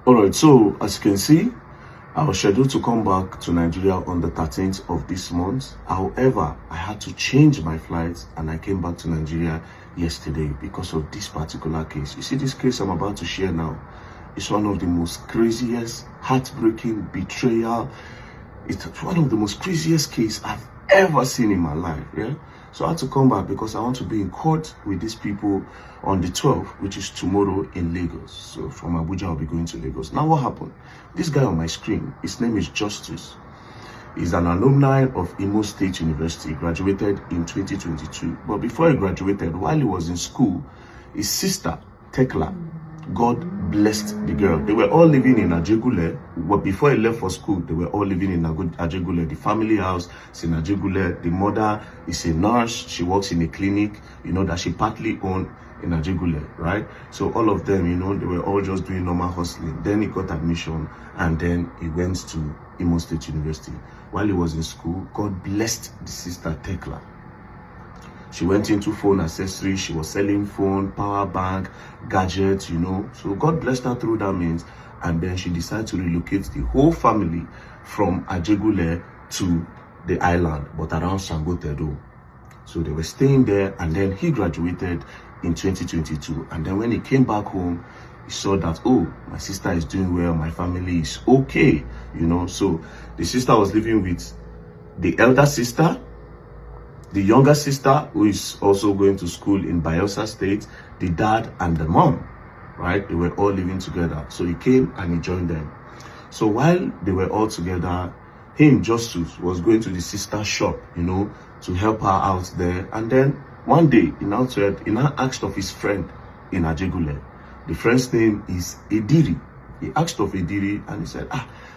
Alright, so as you can see, I was scheduled to come back to Nigeria on the 13th of this month. However, I had to change my flight and I came back to Nigeria yesterday because of this particular case. You see, this case I'm about to share now is one of the most craziest, heartbreaking betrayal. It's one of the most craziest cases I've ever seen in my life. Yeah. So I had to come back because I want to be in court with these people on the 12th, which is tomorrow in Lagos. So from Abuja, I'll be going to Lagos. Now what happened? This guy on my screen, his name is Justice. He's an alumni of Imo State University, graduated in 2022. But before he graduated, while he was in school, his sister, Tekla, God blessed the girl. They were all living in Ajegule. But before he left for school, they were all living in Ajegule. The family house is in Ajegule. The mother is a nurse. She works in a clinic, that she partly owned in Ajegule, right? So all of them, they were all just doing normal hustling. Then he got admission and then he went to Imo State University. While he was in school, God blessed the sister Tekla. She went into phone accessories. She was selling phone, power bank, gadgets, So God blessed her through that means. And then she decided to relocate the whole family from Ajegule to the island, but around Sangotedo. So they were staying there, and then he graduated in 2022. And then when he came back home, he saw that, oh, my sister is doing well, my family is okay, So the sister was living with the elder sister, the younger sister, who is also going to school in Bayelsa State, the dad and the mom, right? They were all living together. So he came and he joined them. So while they were all together, him, Justice, was going to the sister's shop, to help her out there. And then one day, he now asked of his friend in Ajegule. The friend's name is Ediri. He asked of Ediri and he said,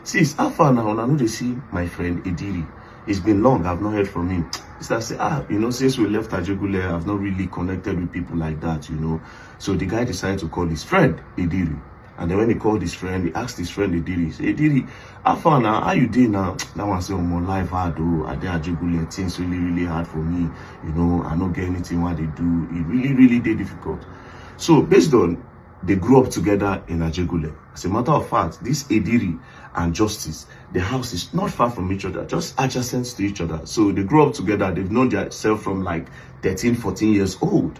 sis, how far now? I know they see my friend Ediri. It's been long, I've not heard from him. He said, since we left Ajegule, I've not really connected with people like that, So the guy decided to call his friend, Ediri. And then when he called his friend, he asked his friend, Ediri, he said, Ediri, how far now? How you doing now? That one said, my life hard, though. I did Ajegule, things really, really hard for me. I don't get anything what they do. It really, really did difficult. So based on, they grew up together in Ajegule. As a matter of fact, this Ediri and Justice, the house is not far from each other, just adjacent to each other. So they grew up together. They've known themselves from like 13, 14 years old,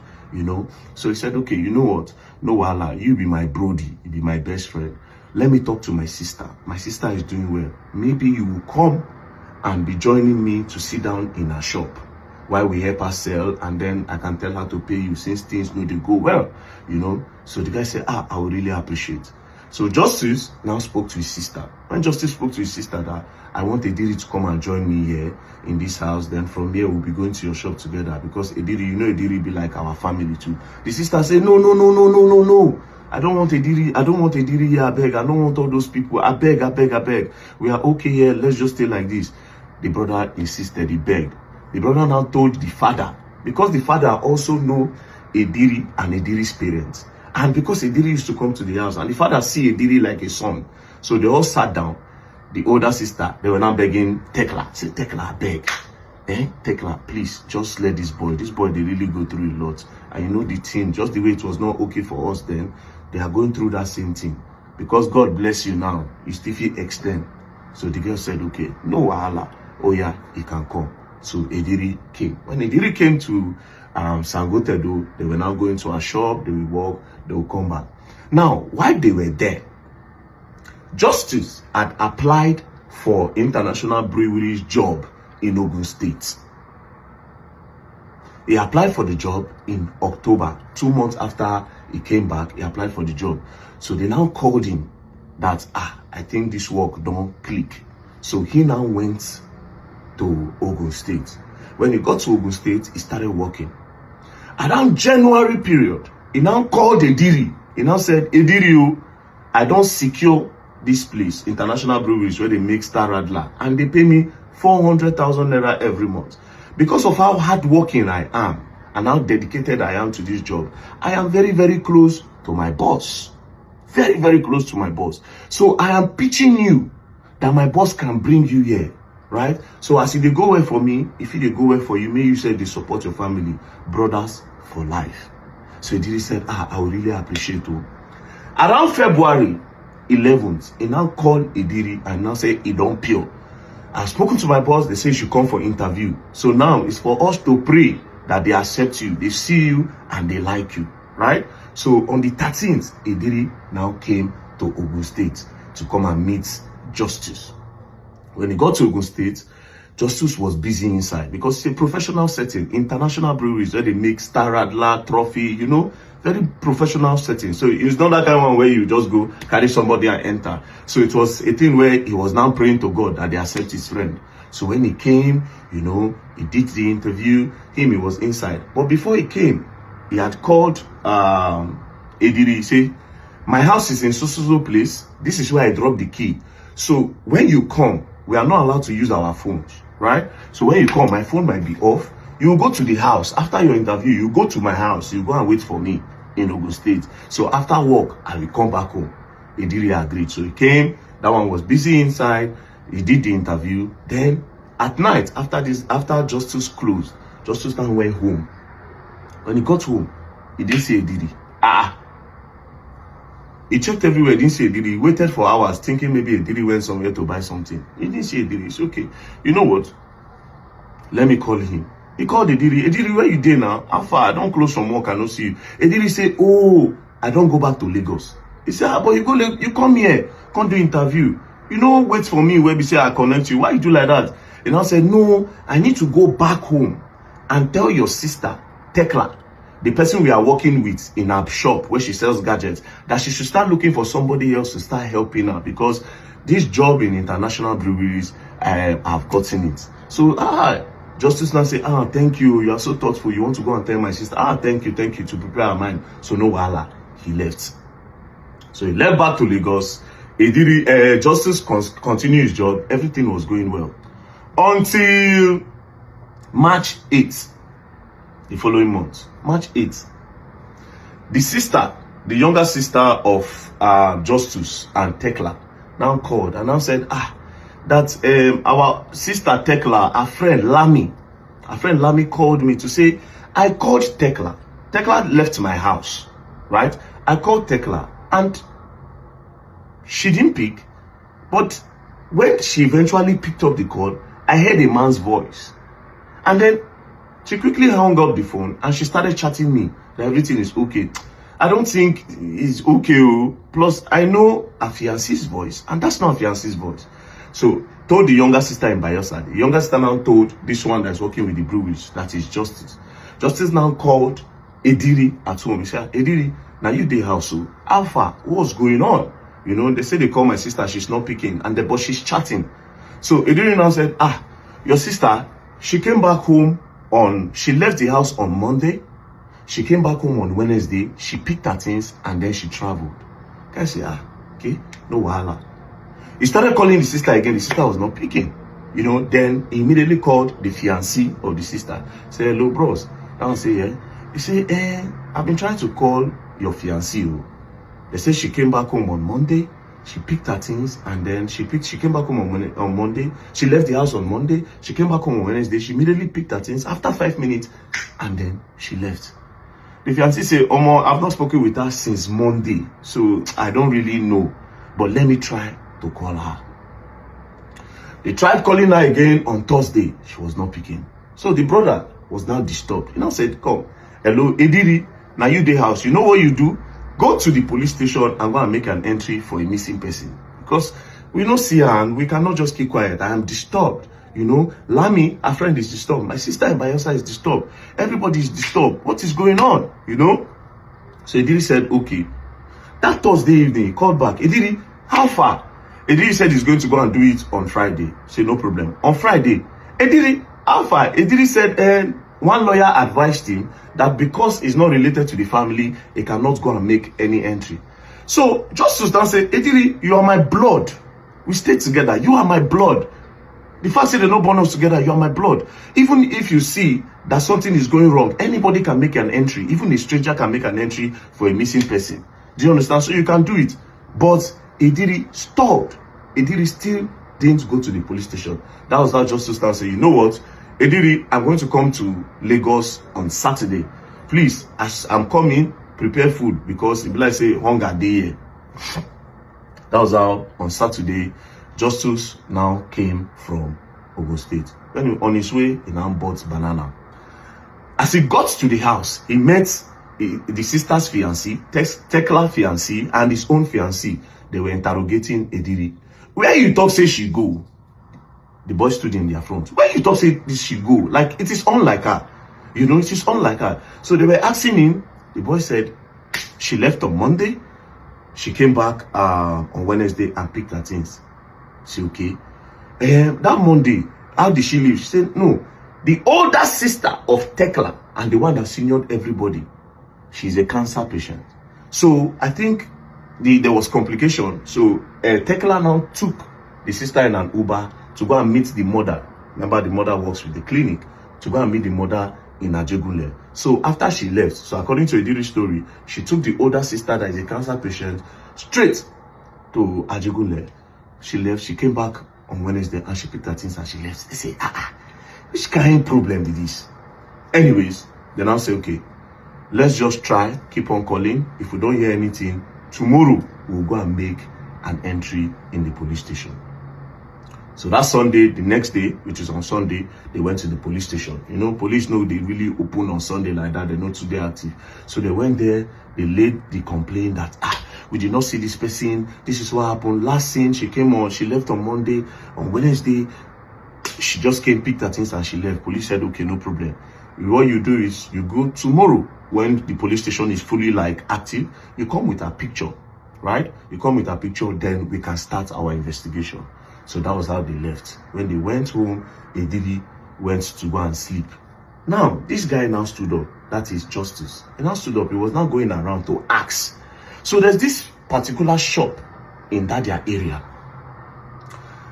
So he said, okay, you know what? No, wahala, you be my brody, you be my best friend. Let me talk to my sister. My sister is doing well. Maybe you will come and be joining me to sit down in her shop while we help her sell, and then I can tell her to pay you since things they go well, So the guy said, I would really appreciate. So Justice now spoke to his sister. When Justice spoke to his sister that I want Ediri to come and join me here in this house, then from here we'll be going to your shop together, because Ediri, Ediri be like our family too. The sister said, no. I don't want Ediri. I don't want Ediri here, I beg. I don't want all those people. I beg. We are okay here. Let's just stay like this. The brother insisted, he begged. The brother now told the father, because the father also know Ediri and Ediri's parents. And because Ediri used to come to the house, and the father see Ediri like a son. So they all sat down. The older sister, they were now begging Tekla. Say, Tekla, I beg. Tekla, please, just let this boy. This boy, they really go through a lot. And the thing, just the way it was not okay for us then, they are going through that same thing. Because God bless you now, you still feel extend. So the girl said, okay, no wahala. Oh yeah, he can come. So Ediri came. When Ediri came to Sangotedo, they were now going to a shop, they will walk, they will come back. Now, while they were there, Justice had applied for International Brewery's job in Ogun State. He applied for the job in October, 2 months after he came back, he applied for the job. So they now called him that, I think this work don't click. So he now went to Ogun State. When he got to Ogun State, he started working. Around January period, he now called Ediri. He now said, Ediri, I don't secure this place, International Breweries, where they make Star Radler, and they pay me 400,000 naira every month. Because of how hardworking I am and how dedicated I am to this job, I am very, very close to my boss. Very, very close to my boss. So I am pitching you that my boss can bring you here, right? So as if they go well for me, if they go well for you, may you say they support your family. Brothers for life. So Ediri said, I would really appreciate you. Around February, 11th, he now called Ediri and now say he don't pure. I've spoken to my boss, they say you should come for interview. So now it's for us to pray that they accept you, they see you, and they like you, right? So on the 13th, Ediri now came to Ogun State to come and meet Justice. When he got to Ogun State, Justice was busy inside because it's a professional setting, international breweries where they make Star Radler, Trophy, you know, very professional setting. So it's not that kind of one where you just go carry somebody and enter. So it was a thing where he was now praying to God that they accept his friend. So when he came, you know, he did the interview, he was inside. But before he came, he had called Ediri. He said, my house is in so place. This is where I dropped the key. So when you come, we are not allowed to use our phones, right? So when you come, my phone might be off. You will go to the house. After your interview, you go to my house. You go and wait for me in Ogun State. So after work, I will come back home. Ediri agreed. So he came. That one was busy inside. He did the interview. Then at night, after Justice closed, Justice now went home. When he got home, he didn't see Ediri. He checked everywhere, didn't see Ediri. He waited for hours, thinking maybe Ediri went somewhere to buy something. He didn't see Ediri. It's okay. You know what? Let me call him. He called Ediri. Ediri, where you there now? How far? I don't close from work, I don't see you. Ediri said, oh, I don't go back to Lagos. He said, but you come here, come do interview. You know, wait for me where we say I connect you. Why you do like that? And I said, no, I need to go back home and tell your sister, Tekla, the person we are working with in our shop where she sells gadgets, that she should start looking for somebody else to start helping her, because this job in international breweries, I've gotten it. So, Justice now say, thank you, you are so thoughtful, you want to go and tell my sister, thank you, to prepare her mind. So no wahala, he left. So he left back to Lagos. Ediri, Justice continued his job, everything was going well. Until March 8th, the following month, March 8th, the sister, the younger sister of Justice and Tekla, now called and now said, that our sister Tekla, our friend Lami called me to say, I called Tekla. Tekla left my house, right? I called Tekla and she didn't pick, but when she eventually picked up the call, I heard a man's voice. And then she quickly hung up the phone and she started chatting me that everything is okay. I don't think it's okay. Plus, I know a fiancé's voice, and that's not a fiancé's voice. So, told the younger sister in Bayelsa. The younger sister now told this one that's working with the breweries, that is Justice. Justice now called Ediri at home. He said, Ediri, now you dey house, so how far? What's going on? You know, they say they call my sister, she's not picking, but she's chatting. So Ediri now said, your sister, she came back home she left the house on Monday. She came back home on Wednesday. She picked her things and then she traveled. Guy said, okay, no wahala. He started calling the sister again. The sister was not picking. You know, then he immediately called the fiancé of the sister. Say, hello, bros. Now I say, yeah. He said, I've been trying to call your fiancé. They said she came back home on Monday. She picked her things and then she came back home on Monday. She left the house on Monday. She came back home on Wednesday. She immediately picked her things after 5 minutes and then she left. The fiancé said, Omo, I've not spoken with her since Monday, so I don't really know. But let me try to call her. They tried calling her again on Thursday. She was not picking. So the brother was now disturbed. He now said, come, hello, Ediri, now you the house. You know what you do? Go to the police station and go and make an entry for a missing person. Because we don't see her and we cannot just keep quiet. I am disturbed. You know, Lami, our friend, is disturbed. My sister in Bayelsa is disturbed. Everybody is disturbed. What is going on? You know? So Ediri said, okay. That Thursday evening, he called back. Ediri, how far? Ediri said he's going to go and do it on Friday. Say, no problem. On Friday, Ediri, how far? Ediri said, one lawyer advised him that because he's not related to the family, he cannot go and make any entry. So Justice now said, Ediri, you are my blood. We stay together. You are my blood. The fact that they don't born us together, you are my blood. Even if you see that something is going wrong, anybody can make an entry. Even a stranger can make an entry for a missing person. Do you understand? So you can do it. But Ediri stopped. Ediri still didn't go to the police station. That was how Justice now said, you know what? Ediri, I'm going to come to Lagos on Saturday. Please, as I'm coming, prepare food because it be like say hunger day here. That was how on Saturday, Justice now came from Ogun State. When on his way, he now bought banana. As he got to the house, he met the sister's fiancé, Tekla fiancé, and his own fiancé. They were interrogating Ediri. Where you talk say she go? The boy stood in their front. Where you talk say she go? Like, it is unlike her. You know, it is unlike her. So they were asking him. The boy said she left on Monday. She came back on Wednesday and picked her things. She okay. That Monday, how did she leave? She said, no. The older sister of Tekla and the one that seniored everybody, she's a cancer patient. So I think there was complication. So Tekla now took the sister in an Uber to go and meet the mother. Remember, the mother works with the clinic. To go and meet the mother in Ajegunle. So after she left, so according to Ediri's story, she took the older sister that is a cancer patient straight to Ajegunle. She left. She came back on Wednesday and she picked her things and she left. They say, which kind of problem did this? Anyways, they now say, okay, let's just try, keep on calling. If we don't hear anything, tomorrow we'll go and make an entry in the police station. So that Sunday, the next day, which is on Sunday, they went to the police station. You know, police know they really open on Sunday like that. They're not today active. So they went there, they laid the complaint that, we did not see this person. This is what happened. Last scene, she came on, she left on Monday. On Wednesday, she just came, picked her things and she left. Police said, okay, no problem. What you do is you go tomorrow when the police station is fully like active, you come with a picture, right? You come with a picture, then we can start our investigation. So that was how they left. When they went home, Ediri went to go and sleep. Now, this guy now stood up. That is Justice. He now stood up. He was now going around to ask. So there's this particular shop in that their area.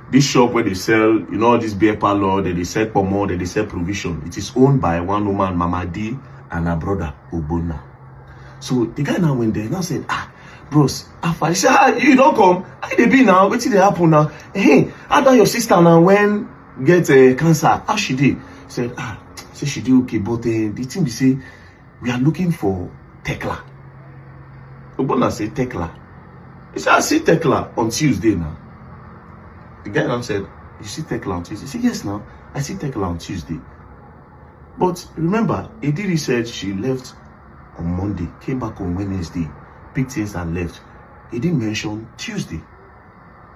This shop where they sell, you know, all this beer parlor, that they sell pomo, that they sell provision. It is owned by one woman, Mama D, and her brother, Obona. So the guy now went there and now said, bros, he said, you don't come. How they be now? What did they happen now? Hey, how about your sister now when get cancer? How she did? He said, say she did okay, but the thing be say, we are looking for Tekla. Obona said, Tekla. He said, I see Tekla on Tuesday now. The guy now said, you see Tekla on Tuesday? He said, yes now, I see Tekla on Tuesday. But remember, Ediri said she left on Monday, came back on Wednesday, picked things and left. He didn't mention Tuesday.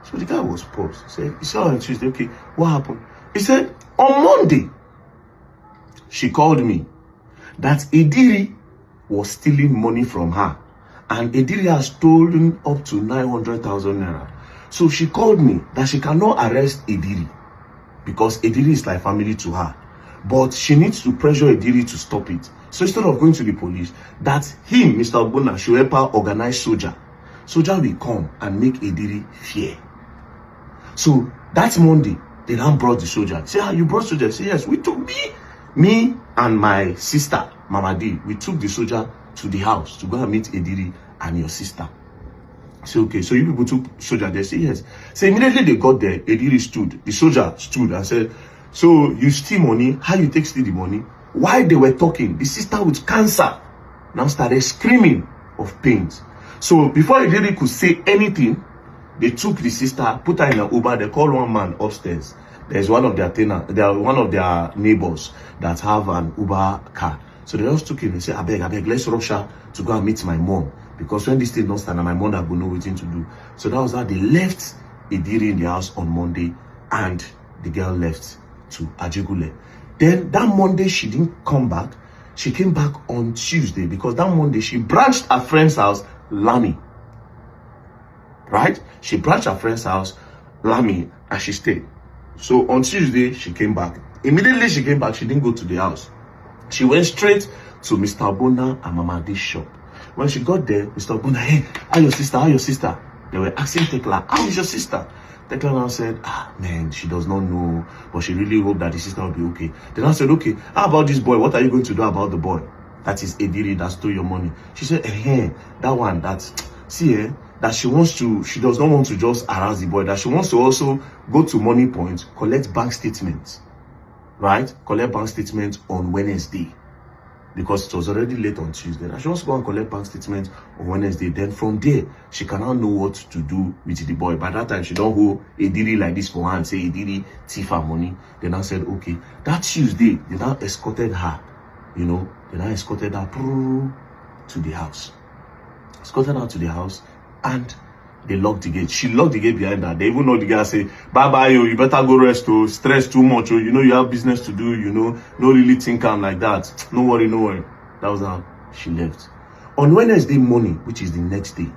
So the guy was paused. He said, you saw her on Tuesday. Okay, what happened? He said, on Monday, she called me that Ediri was stealing money from her. And Ediri has stolen up to 900,000 naira. So she called me that she cannot arrest Ediri because Ediri is like family to her. But she needs to pressure Ediri to stop it. So instead of going to the police, that him, Mr. Obona, should help her organize soldier. Soldier will come and make Ediri fear. So that Monday, they now brought the soldier. Say, you brought soldier? Say, yes, we took me and my sister, Mama D, we took the soldier to the house to go and meet Ediri and your sister. Say, okay, so you people took soldier there? Say, yes. So immediately they got there, Ediri stood. The soldier stood and said, so you steal money? How you take steal the money? While they were talking, the sister with cancer now started screaming of pains. So before Ediri could say anything, they took the sister, put her in an Uber. They called one man upstairs. There's one of their one of their neighbors that have an Uber car. So they just took him and said, I beg, let's rush her to go and meet my mom. Because when this thing don't stand, my mother will know what to do. So that was how they left Ediri in the house on Monday, and the girl left to Ajegunle. Then that Monday, she didn't come back. She came back on Tuesday because that Monday, she branched her friend's house, Lami. Right? She branched her friend's house, Lami, and she stayed. So on Tuesday, she came back. Immediately she came back, she didn't go to the house. She went straight to Mr. Obona and Mama D's shop. When she got there, Mr. Obona, hey, how your sister? How your sister? They were asking Tekla, how is your sister? Tekla now said, man, she does not know, but she really hoped that the sister will be okay. They now said, okay, how about this boy? What are you going to do about the boy? That is Ediri that stole your money. She said, that one, that she does not want to just harass the boy, that she wants to also go to Money Point, collect bank statements, right? Collect bank statements on Wednesday. because it was already late on Tuesday. And she wants to go and collect bank statement on Wednesday. Then from there, she cannot know what to do with the boy. By that time, she don't hold Ediri like this for her and say Ediri thief her money. They now said, okay, that Tuesday, they now escorted her, they now escorted her to the house. Escorted her to the house, and they locked the gate. She locked the gate behind her. They even know the guy say, bye-bye, you better go rest, stress too much, you have business to do, no really think I'm like that. No worry. That was how she left. On Wednesday morning, which is the next day,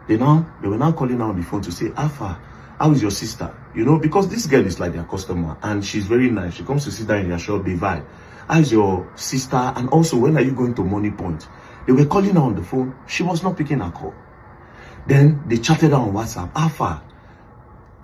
they were now calling her on the phone to say, Alpha, how is your sister? Because this girl is like their customer, and she's very nice. She comes to sit down in their shop, they vibe. How is your sister? And also, when are you going to Money Point? They were calling her on the phone. She was not picking her call. Then they chatted her on WhatsApp.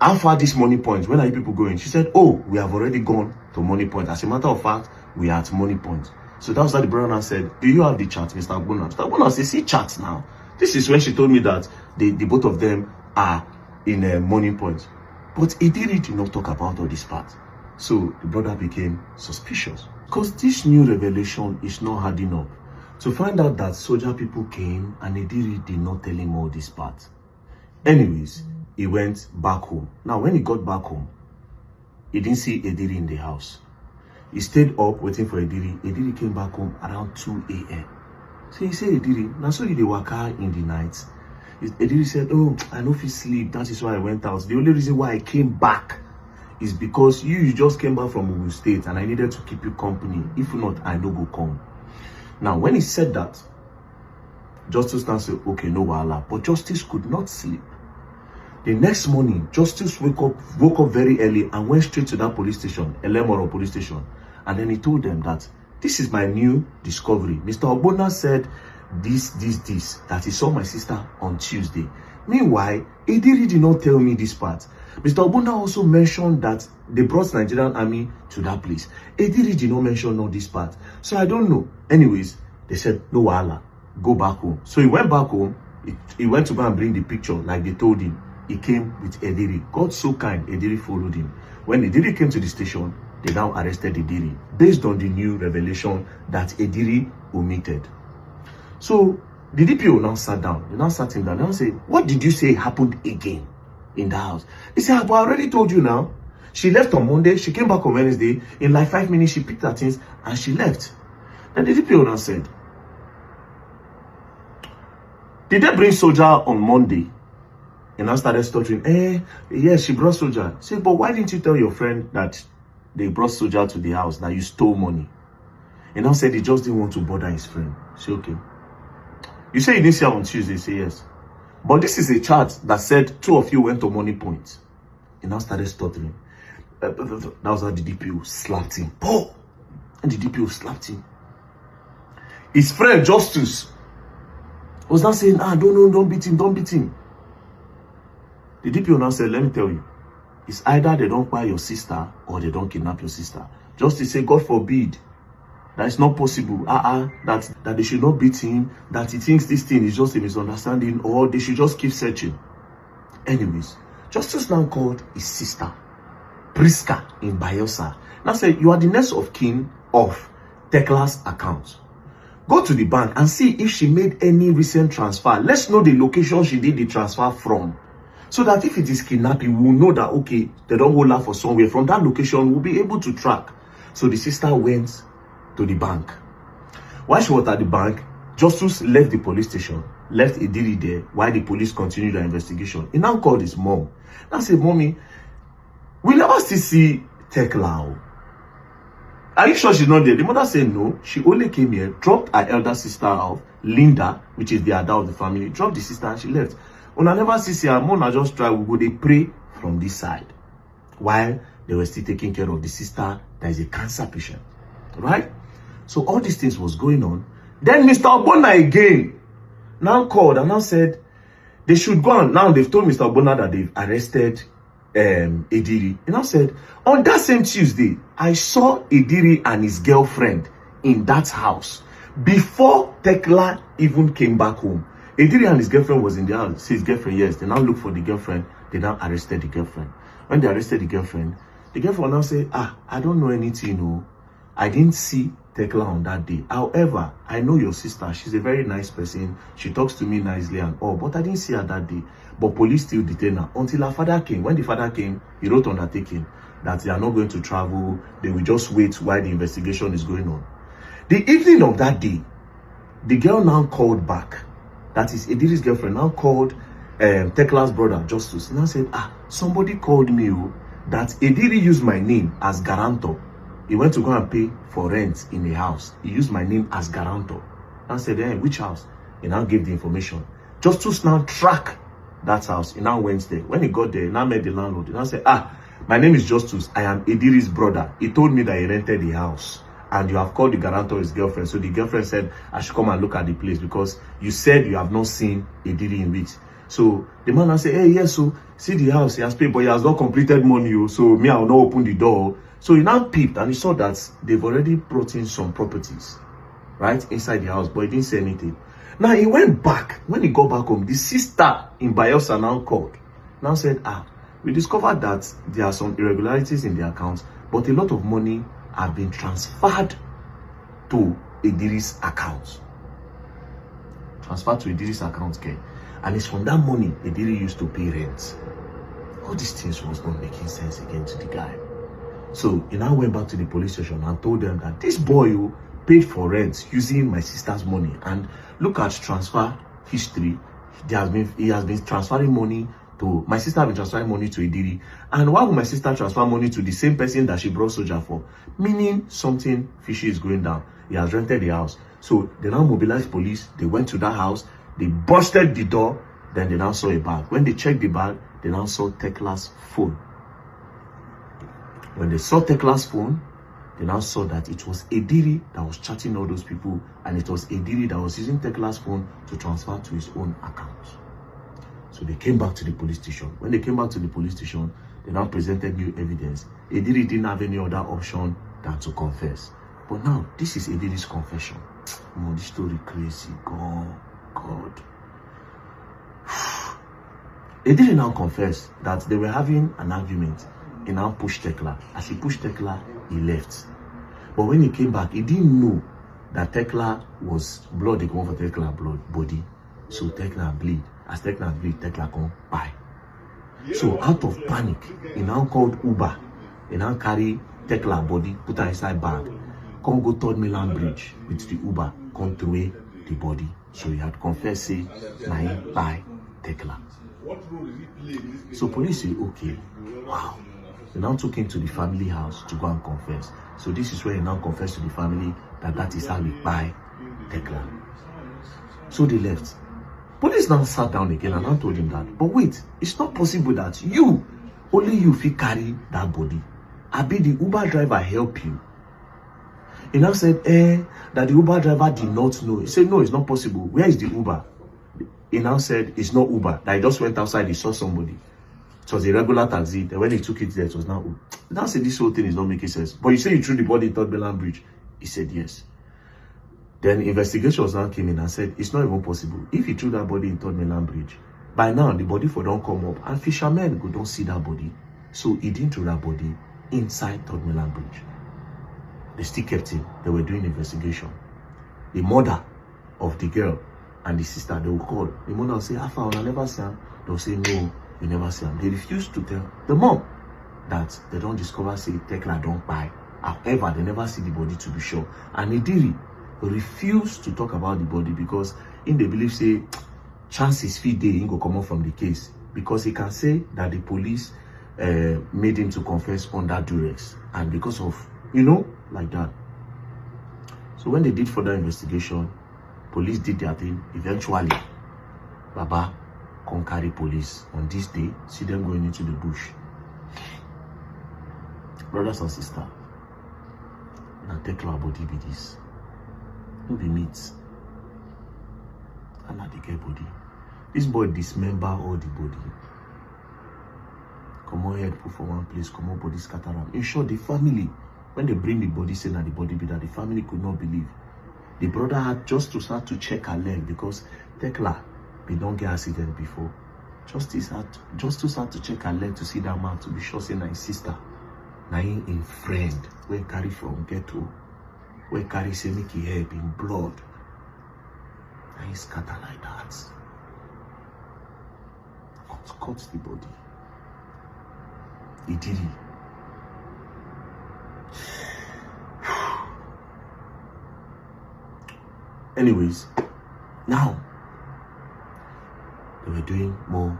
How far this Money Point? When are you people going? She said, oh, we have already gone to Money Point. As a matter of fact, we are at Money Point. So that was how the brother now said, do you have the chat, Mr. Agbona? Mr. Agbona said, see chat now. This is when she told me that the both of them are in a Money Point. But Ediri did not talk about all this part. So the brother became suspicious. Because this new revelation is not adding up. To find out that soldier people came and Ediri did not tell him all this part. Anyways, he went back home. Now, when he got back home, he didn't see Ediri in the house. He stayed up waiting for Ediri. Ediri came back home around 2 a.m. So he said, Ediri, now so you dey waka in the night. Ediri said, oh, I no fit sleep. That is why I went out. The only reason why I came back is because you just came back from Ogun State and I needed to keep you company. If not, I no go come. Now, when he said that, Justice now said, okay, no wahala. But Justice could not sleep. The next morning, Justice woke up very early and went straight to that police station, Elemoro police station. And then he told them that this is my new discovery. Mr. Ogbonna said this, that he saw my sister on Tuesday. Meanwhile, Ediri did not tell me this part. Mr. Ogbonna also mentioned that they brought Nigerian army to that place. Ediri did not mention all this part. So I don't know. Anyways, they said, no wahala, go back home. So he went back home. He went to go and bring the picture like they told him. He came with Ediri. God so kind, Ediri followed him. When Ediri came to the station, they now arrested Ediri based on the new revelation that Ediri omitted. So the DPO now sat down. They now sat him down. They now said, what did you say happened again in the house? He said, but I already told you now. She left on Monday. She came back on Wednesday. In like 5 minutes, she picked her things and she left. Then the DPO now said, did they bring soldier on Monday? And I started stuttering. Yes, she brought soldier. I said, but why didn't you tell your friend that they brought soldier to the house, that you stole money? And I said he just didn't want to bother his friend. I said, okay. You say you didn't see her on Tuesday? I said, yes. But this is a chart that said 2 of you went to Money Point. And I started stuttering. That was how the DPO slapped him. Oh! And the DPO slapped him. His friend, Justice, was now saying, don't beat him. The DPO now said, let me tell you, it's either they don't buy your sister or they don't kidnap your sister. Justice said, God forbid, that is not possible. That they should not beat him, that he thinks this thing is just a misunderstanding, or they should just keep searching. Anyways, Justice now called his sister, Priska in Bayelsa. Now said, you are the next of kin of Tekla's account. Go to the bank and see if she made any recent transfer. Let's know the location she did the transfer from. So that if it is kidnapping, we'll know that, okay, they don't hold her for somewhere. From that location, we'll be able to track. So the sister went to the bank. While she was at the bank, Justice left the police station, left Ediri there while the police continued their investigation. He now called his mom. Now said, Mommy, we never still see Tekla. Are you sure she's not there? The mother said no. She only came here, dropped her elder sister off, Linda, which is the adult of the family, dropped the sister and she left. When I never see her, Mona just try, we go, they pray from this side. While they were still taking care of the sister that is a cancer patient. Right? So all these things was going on. Then Mr. Ogbonna again now called and now said they should go on. Now they've told Mr. Ogbonna that they've arrested Ediri. And now said, on that same Tuesday, I saw Ediri and his girlfriend in that house before Tekla even came back home. Ediri and his girlfriend was in the house. His girlfriend, yes. They now look for the girlfriend. They now arrested the girlfriend. When they arrested the girlfriend now say, I don't know anything. No. I didn't see Tekla on that day. However, I know your sister. She's a very nice person. She talks to me nicely and all, but I didn't see her that day. But police still detained her until her father came. When the father came, he wrote undertaking that they are not going to travel. They will just wait while the investigation is going on. The evening of that day, the girl now called back. That is Ediri's girlfriend now called Tekla's brother, Justus. Now said, somebody called me that Ediri used my name as guarantor. He went to go and pay for rent in a house. He used my name as guarantor. I said, which house? He now gave the information. Justus now track that house. He now went there. When he got there, he now met the landlord. He now said, my name is Justus. I am Ediri's brother. He told me that he rented the house. And you have called the guarantor his girlfriend. So the girlfriend said, I should come and look at the place because you said you have not seen Ediri in weeks. So the man now said, yes, so see the house, he has paid, but he has not completed money. So me, I will not open the door. So he now peeped and he saw that they've already brought in some properties, right, inside the house, but he didn't say anything. Now he went back. When he got back home, the sister in Bayelsa now called. Now said, we discovered that there are some irregularities in the accounts, but a lot of money have been transferred to Ediri's account. Transferred to Ediri's account, okay? And it's from that money Ediri used to pay rent. All these things was not making sense again to the guy. So he now went back to the police station and told them that this boy paid for rent using my sister's money. And look at transfer history. He has been transferring money to my sister. Has been transferring money to Ediri. And why would my sister transfer money to the same person that she brought soldier for? Meaning something fishy is going down. He has rented the house. So they now mobilized police. They went to that house. They busted the door. Then they now saw a bag. When they checked the bag, they now saw Tekla's phone. When they saw Tekla's phone, they now saw that it was Ediri that was chatting all those people, and it was Ediri that was using Tekla's phone to transfer to his own account. So they came back to the police station. When they came back to the police station, they now presented new evidence. Ediri didn't have any other option than to confess. But now, this is Ediri's confession. Oh, this story crazy. God. Ediri now confessed that they were having an argument. He now pushed Tekla. As he pushed Tekla, he left. But when he came back, he didn't know that Tekla was blood. They come for Tekla body. So Tekla bleed. As Tekla bleed, Tekla come by. So out of panic, he now called Uber. He now carry Tekla body, put her inside bag. Come go 3rd Milan Bridge with the Uber. Come throw away the body. So he had confessed, say, na him buy Tekla. So police say, okay, wow. They now took him to the family house to go and confess. So this is where he now confessed to the family that is how he buy Tekla. So they left. Police now sat down again and I told him that, but wait, it's not possible that only you fit carry that body. I be the Uber driver help you. He now said, that the Uber driver did not know. He said, no, it's not possible. Where is the Uber? He now said, it's not Uber. That he just went outside, he saw somebody. It was a regular taxi. Then when he took it there, it was now. Now said this whole thing is not making sense. But you say you threw the body in 3rd Milan Bridge. He said yes. Then investigations now came in and said it's not even possible. If he threw that body in 3rd Milan Bridge, by now the body for don't come up and fishermen go don't see that body. So he didn't throw that body inside 3rd Milan Bridge. They still kept him. They were doing investigation. The mother of the girl and the sister, they will call. The mother will say, Alpha, I never see him. They'll say, no, we never see him. They refuse to tell the mom that they don't discover, say, Tekla don't buy. However, they never see the body to be sure. And Ediri refused to talk about the body because in they believe, say, chances fit dey he go come out from the case. Because he can say that the police made him to confess under duress. And because of, like that. So when they did further investigation, police did their thing. Eventually, Baba come carry police on this day, see them going into the bush. Brothers and sisters, now Tekla body be this. No be meat. And now they get body. This boy dismember all the body. Come on head put for one place, come on body scatter around. In short, the family, when they bring the body, say that the body be that, the family could not believe. The brother had just to start to check her leg because Tekla, we don't get accident before. Just to start to check her leg to see that man to be sure say na his sister, na him friend when carry from ghetto where carry say make he hair in blood. And he scatter like that. Cut the body. He did it. Anyways, now they were doing more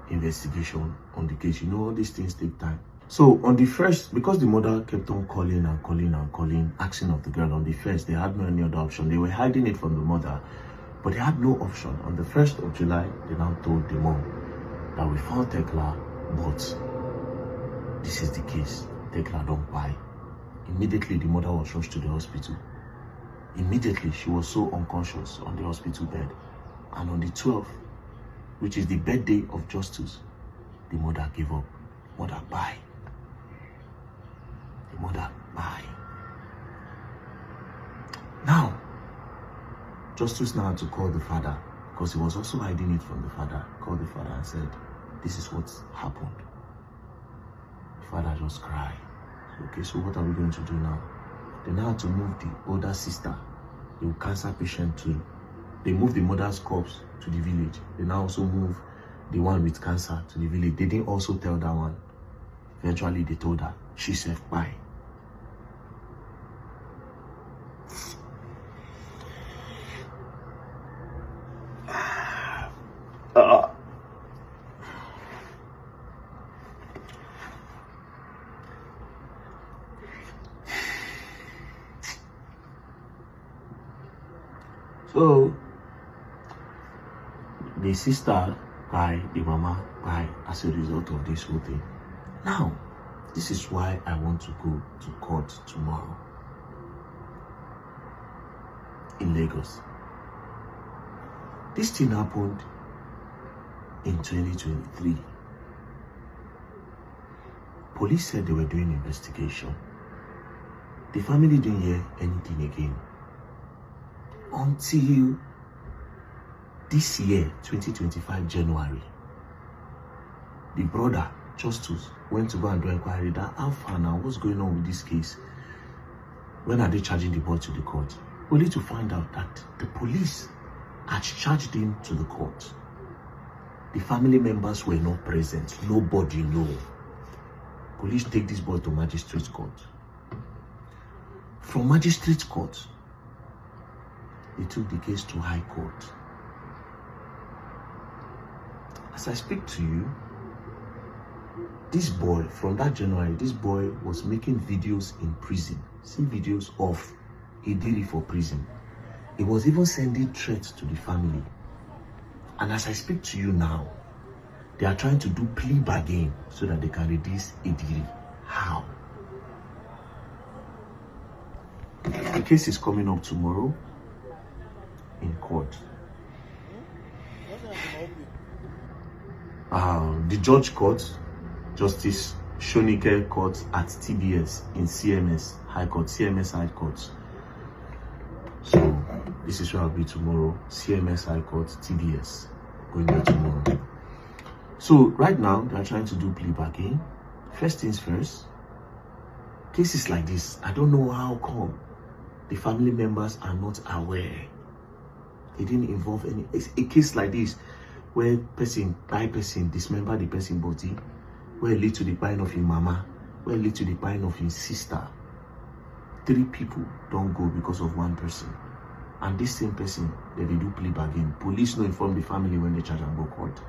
investigation on the case. You know, all these things take time. So on the first, because the mother kept on calling and calling and calling, asking of the girl on the first, they had no any other option. They were hiding it from the mother, but they had no option. On the 1st of July, they now told the mom that we found Tekla, but this is the case. Tekla don't buy. Immediately, the mother was rushed to the hospital. Immediately, she was so unconscious on the hospital bed. And on the 12th, which is the birthday of Justice, the mother gave up. Mother bye. The mother bye. Now, Justice now had to call the father, because he was also hiding it from the father. Called the father and said, this is what's happened. The father just cried. Okay, so what are we going to do now? They now had to move the older sister, the cancer patient, too. They moved the mother's corpse to the village. They now also move the one with cancer to the village. They didn't also tell that one. Eventually, they told her. She said, bye. So, the sister died, the mama died as a result of this whole thing. Now, this is why I want to go to court tomorrow in Lagos. This thing happened in 2023. Police said they were doing investigation. The family didn't hear anything again until this year, 2025 January. The brother, Justice, went to go and do inquiry that how far now, what's going on with this case? When are they charging the boy to the court? Only to find out that the police had charged him to the court. The family members were not present. Nobody knew. Police take this boy to magistrate court. From magistrate court, they took the case to High Court. As I speak to you, this boy, from that January, this boy was making videos in prison. See videos of he did it for prison. He was even sending threats to the family. And as I speak to you now, they are trying to do plea bargain so that they can release Idiri. How? The case is coming up tomorrow in court. The judge court, Justice Shonike Court at TBS in CMS High Court, CMS High Court. So this is where I'll be tomorrow, CMS High Court, TBS, going there tomorrow. So right now, they are trying to do plea bargain. First things first, cases like this, I don't know how come the family members are not aware. They didn't involve any. It's a case like this where person, dismember the person body, where it lead to the dying of his mama, where it lead to the dying of his sister. 3 people don't go because of one person. And this same person, they do plea bargain. Police no inform the family when they charge and go court.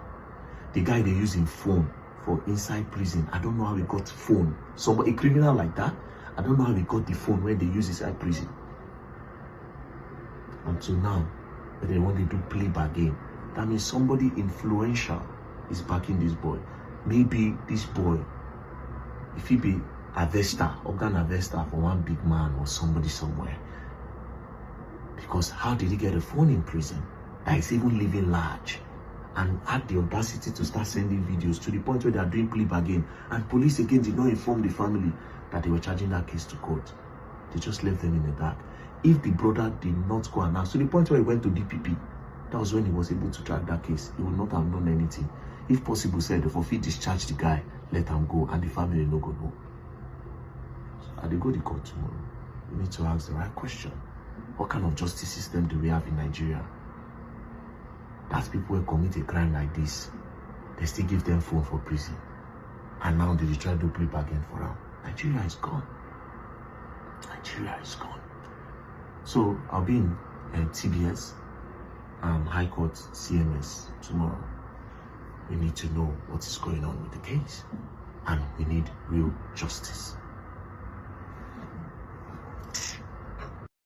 The guy they using phone for inside prison. I don't know how he got phone. Somebody, a criminal like that, I don't know how he got the phone when they use inside prison. Until now, when they want to do plea bargain, that means somebody influential is backing this boy. Maybe this boy, if he be organ harvester for one big man or somebody somewhere. Because how did he get a phone in prison that is even living large and had the audacity to start sending videos to the point where they are doing plea bargain, and police again did not inform the family that they were charging that case to court. They just left them in the dark. If the brother did not go and ask, to the point where he went to DPP, that was when he was able to track that case. He would not have known anything. If possible, said, if he discharge the guy, let him go, and the family no go know. So I will go to court tomorrow. we need to ask the right question. What kind of justice system do we have in Nigeria? That's people who commit a crime like this, they still give them phone for prison. And now they try to play bargain for them. Nigeria is gone. Nigeria is gone. So I'll be in TBS, High Court, CMS tomorrow. We need to know what is going on with the case. And we need real justice.